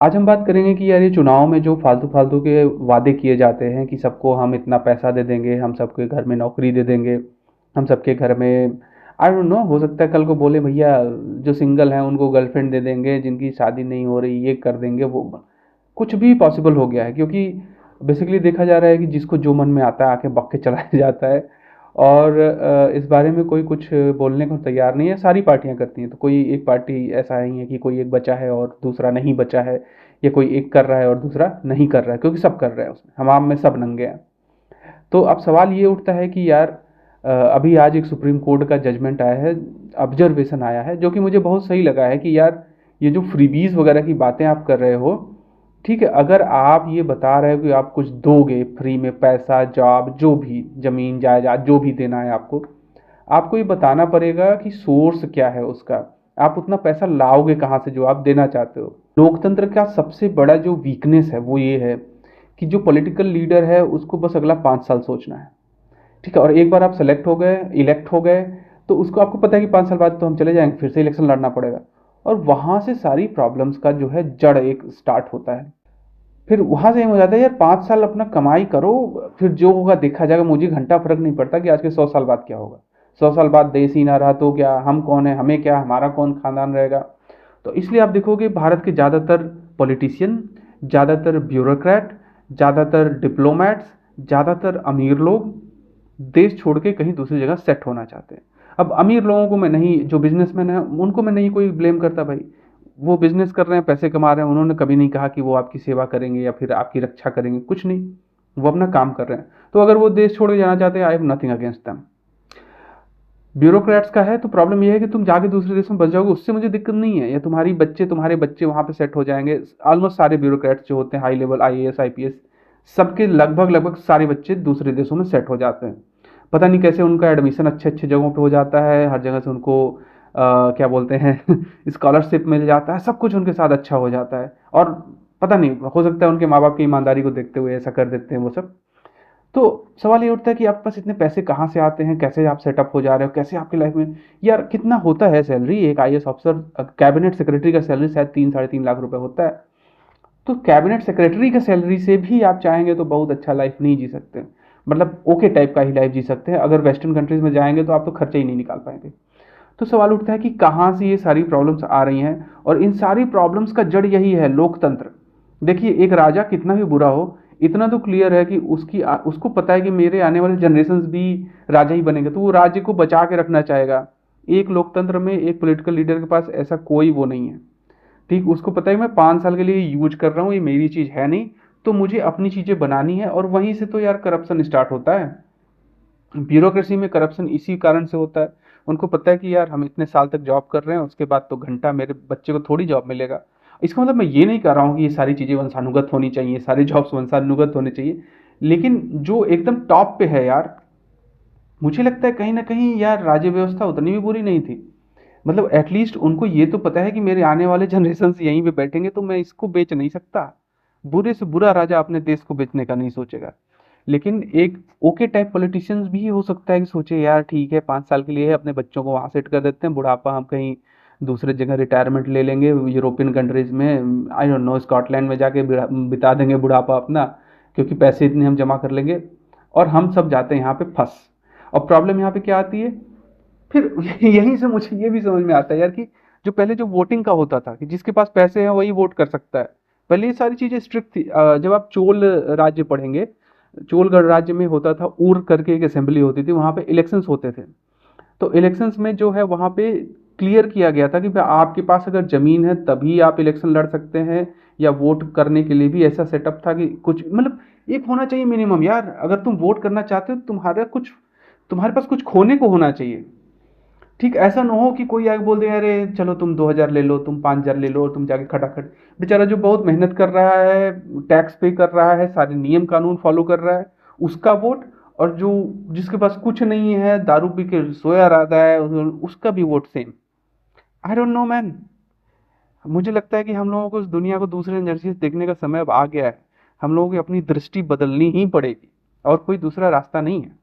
आज हम बात करेंगे कि यार ये चुनाव में जो फालतू-फालतू के वादे किए जाते हैं कि सबको हम इतना पैसा दे देंगे, हम सबके घर में नौकरी दे देंगे, हम सबके घर में आई डोंट नो हो सकता है कल को बोले भैया जो सिंगल हैं उनको गर्लफ्रेंड दे देंगे, जिनकी शादी नहीं हो रही ये कर देंगे, वो कुछ भी पॉसिबल हो गया है क्योंकि बेसिकली देखा जा रहा है कि जिसको जो मन में आता है आके बक के चला जाता है और इस बारे में कोई कुछ बोलने को तैयार नहीं है। सारी पार्टियां करती हैं तो कोई एक पार्टी ऐसा नहीं है कि कोई एक बचा है और दूसरा नहीं बचा है या कोई एक कर रहा है और दूसरा नहीं कर रहा है क्योंकि सब कर रहे हैं उसमें हमाम में सब नंगे हैं। तो अब सवाल ये उठता है कि यार अभी आज एक सुप्रीम कोर्ट का जजमेंट आया है, ऑब्जर्वेशन आया है जो कि मुझे बहुत सही लगा है कि यार ये जो फ्रीबीज वगैरह की बातें आप कर रहे हो, ठीक है, अगर आप ये बता रहे हो कि आप कुछ दोगे फ्री में पैसा जॉब जो भी जमीन जायदाद जो भी देना है आपको, आपको ये बताना पड़ेगा कि सोर्स क्या है उसका, आप उतना पैसा लाओगे कहाँ से जो आप देना चाहते हो। लोकतंत्र का सबसे बड़ा जो वीकनेस है वो ये है कि जो पॉलिटिकल लीडर है उसको बस अगला 5 साल सोचना है, ठीक है, और एक बार आप सेलेक्ट हो गए इलेक्ट हो गए तो उसको आपको पता है कि 5 साल बाद तो हम चले जाएंगे फिर से इलेक्शन लड़ना पड़ेगा और वहां से सारी प्रॉब्लम्स का जो है जड़ एक स्टार्ट होता है। फिर वहां से एम हो जाता है यार 5 साल अपना कमाई करो, फिर जो होगा देखा जाएगा, मुझे घंटा फर्क नहीं पड़ता कि आज के 100 साल बाद क्या होगा। 100 साल बाद देश ही ना रहा तो क्या, हम कौन है, हमें क्या, हमारा कौन खानदान रहेगा। तो इसलिए आप देखोगे भारत के ज़्यादातर पॉलिटिशियन, ज़्यादातर ब्यूरोक्रेट, ज़्यादातर डिप्लोमेट्स, ज़्यादातर अमीर लोग देश छोड़ के कहीं दूसरी जगह सेट होना चाहते हैं। अब अमीर लोगों को मैं नहीं, जो बिजनेसमैन है उनको मैं नहीं कोई ब्लेम करता भाई, वो बिजनेस कर रहे हैं पैसे कमा रहे हैं, उन्होंने कभी नहीं कहा कि वो आपकी सेवा करेंगे या फिर आपकी रक्षा करेंगे, कुछ नहीं, वो अपना काम कर रहे हैं। तो अगर वो देश छोड़ के जाना चाहते हैं I have nothing against them. Bureaucrats का है तो प्रॉब्लम ये है कि तुम जाके दूसरे देश में बस जाओगे, उससे मुझे दिक्कत नहीं है, या तुम्हारे बच्चे वहां पे सेट हो जाएंगे। ऑलमोस्ट सारे ब्यूरोक्रेट्स जो होते हैं हाई लेवल आईएएस आईपीएस, सबके लगभग लगभग सारे बच्चे दूसरे देशों में सेट हो जाते हैं। पता नहीं कैसे उनका एडमिशन अच्छे अच्छे जगहों पे हो जाता है, हर जगह से उनको क्या बोलते हैं स्कॉलरशिप मिल जाता है, सब कुछ उनके साथ अच्छा हो जाता है। और पता नहीं हो सकता है उनके माँ बाप की ईमानदारी को देखते हुए ऐसा कर देते हैं वो सब। तो सवाल ये उठता है कि आपके पास इतने पैसे कहाँ से आते हैं, कैसे आप सेटअप हो जा रहे हो, कैसे आपकी लाइफ में यार कितना होता है सैलरी एक आईएएस ऑफिसर, कैबिनेट सेक्रेटरी का सैलरी शायद 3 साढ़े 3 लाख रुपए होता है। तो कैबिनेट सेक्रेटरी का सैलरी से भी आप चाहेंगे तो बहुत अच्छा लाइफ नहीं जी सकते, मतलब ओके टाइप का ही लाइफ जी सकते हैं। अगर वेस्टर्न कंट्रीज में जाएंगे तो आप तो खर्चे ही नहीं निकाल पाएंगे। तो सवाल उठता है कि कहाँ से ये सारी प्रॉब्लम्स आ रही हैं, और इन सारी प्रॉब्लम्स का जड़ यही है लोकतंत्र। देखिए एक राजा कितना भी बुरा हो, इतना तो क्लियर है कि उसको पता है कि मेरे आने वाले जनरेशन भी राजा ही बनेंगे, तो वो राज्य को बचा के रखना चाहेगा। एक लोकतंत्र में एक पॉलिटिकल लीडर के पास ऐसा कोई वो नहीं है, ठीक, उसको पता है कि मैं 5 साल के लिए यूज कर रहा हूँ, ये मेरी चीज है नहीं, तो मुझे अपनी चीजें बनानी है, और वहीं से तो यार करप्शन स्टार्ट होता है। ब्यूरोक्रेसी में करप्शन इसी कारण से होता है। उनको पता है कि यार हम इतने साल तक जॉब कर रहे हैं, उसके बाद तो घंटा मेरे बच्चे को थोड़ी जॉब मिलेगा। इसका मतलब मैं ये नहीं कह रहा हूँ कि ये सारी चीज़ें वंशानुगत होनी चाहिए, सारे जॉब्स वंशानुगत होने चाहिए, लेकिन जो एकदम टॉप पे है यार, मुझे लगता है कहीं ना कहीं यार राज्य व्यवस्था उतनी भी बुरी नहीं थी। मतलब एटलीस्ट उनको ये तो पता है कि मेरे आने वाले जनरेशन यहीं पे बैठेंगे तो मैं इसको बेच नहीं सकता। बुरे से बुरा राजा अपने देश को बेचने का नहीं सोचेगा। लेकिन एक ओके टाइप पॉलिटिशियंस भी हो सकता है कि सोचे यार ठीक है 5 साल के लिए अपने बच्चों को वहां सेट कर देते हैं, बुढ़ापा हम कहीं दूसरे जगह रिटायरमेंट ले लेंगे यूरोपियन कंट्रीज में, आई डोंट नो स्कॉटलैंड में जाके बिता देंगे बुढ़ापा अपना, क्योंकि पैसे इतने हम जमा कर लेंगे। और हम सब जाते हैं यहाँ पे फंस। और प्रॉब्लम यहाँ पे क्या आती है फिर यहीं से मुझे ये भी समझ में आता है यार कि जो पहले जो वोटिंग का होता था कि जिसके पास पैसे हैं वही वोट कर सकता है, पहले ये सारी चीजें स्ट्रिक्ट थी। जब आप चोल राज्य पढ़ेंगे, चोलगढ़ राज्य में होता था ऊर करके एक असेंबली होती थी, वहां पे इलेक्शंस होते थे। तो इलेक्शंस में जो है वहां पे क्लियर किया गया था कि भाई आपके पास अगर जमीन है तभी आप इलेक्शन लड़ सकते हैं, या वोट करने के लिए भी ऐसा सेटअप था कि कुछ मतलब एक होना चाहिए मिनिमम यार, अगर तुम वोट करना चाहते हो तुम्हारे पास कुछ खोने को होना चाहिए। ठीक, ऐसा ना हो कि कोई आके बोल दे अरे चलो तुम 2,000 ले लो, तुम 5,000 ले लो, और तुम जाके खटाखट, बेचारा जो बहुत मेहनत कर रहा है, टैक्स पे कर रहा है, सारे नियम कानून फॉलो कर रहा है, उसका वोट, और जो जिसके पास कुछ नहीं है दारू पी के सोया रहता है उसका भी vote same. I don't know man, मुझे लगता है कि हम लोगों को इस दुनिया को दूसरे नजरिए से देखने का समय अब आ गया है। हम लोगों की अपनी दृष्टि बदलनी ही पड़ेगी, और कोई दूसरा रास्ता नहीं है।